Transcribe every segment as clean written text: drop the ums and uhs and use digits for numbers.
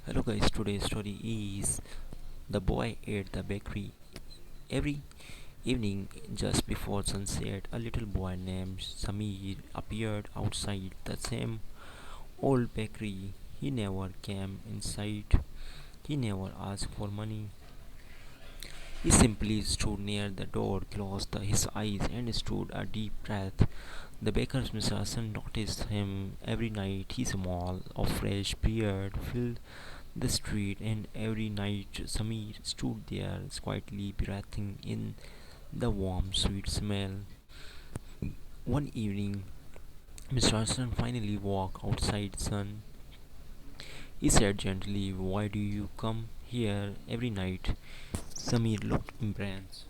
Hello guys, today's story is The Boy at the Bakery. Every evening, just before sunset, a little boy named Samir appeared outside the same old bakery. He never came inside, he never asked for money. He simply stood near the door, closed his eyes, and stood a deep breath. The baker's Mr. Hassan noticed him every night. His small, of fresh beard filled the street, and every night Samir stood there quietly breathing in the warm, sweet smell. One evening, Mr. Hassan finally walked outside sun. He said gently, "Why do you come here every night?" Samir looked embarrassed.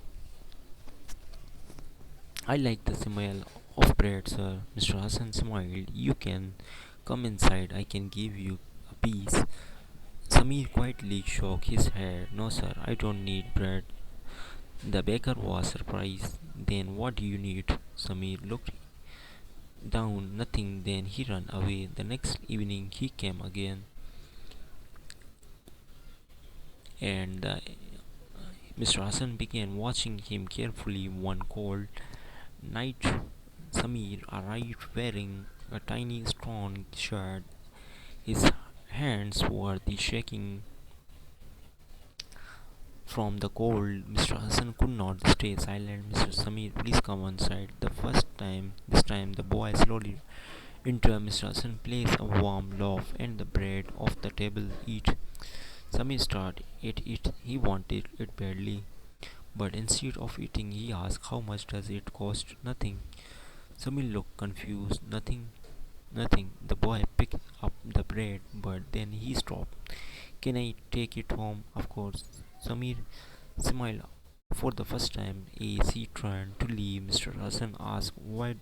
"I like the smell of bread, sir." Mr. Hassan smiled. "You can come inside, I can give you a piece." Samir quietly shook his head. "No, sir, I don't need bread." The baker was surprised. "Then what do you need?" Samir looked down. "Nothing." Then he ran away. The next evening he came again, and Mr. Hassan began watching him carefully. One cold night, Samir arrived wearing a tiny strong shirt. His hands were the shaking from the cold. Mr. Hassan could not stay silent. "Mr. Samir, please come inside." This time, the boy slowly entered Mr. Hassan, placed a warm loaf and the bread off the table. "Eat." Samir started ate it. He wanted it badly, but instead of eating, he asked, "How much does it cost?" "Nothing." Samir looked confused. "Nothing, nothing." The boy picked up the bread, but then he stopped. "Can I take it home?" "Of course." Samir smiled for the first time as he turned to leave. Mr. Hassan asked, "Why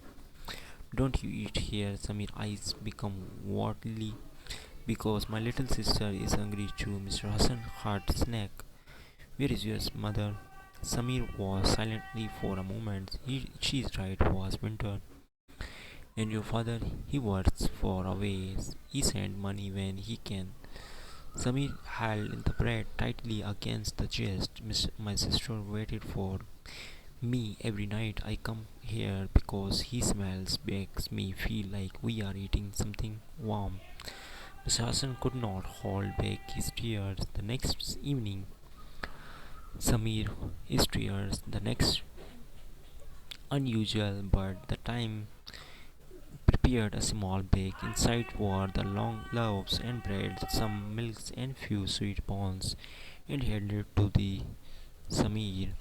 don't you eat here?" Samir's eyes become watery. "Because my little sister is hungry too." Mr. Hassan heart snack. "Where is your mother?" Samir was silently for a moment. She's right, was winter. "And your father?" "He works for a ways. He sends money when he can." Samir held the bread tightly against the chest. My sister waited for me every night. I come here because he smells makes me feel like we are eating something warm." Mr. Hassan could not hold back his tears. The next evening, Samir his tears. The next unusual, but the time prepared a small bake. Inside were the long loaves and bread, some milks and few sweet buns, and handed to the Samir.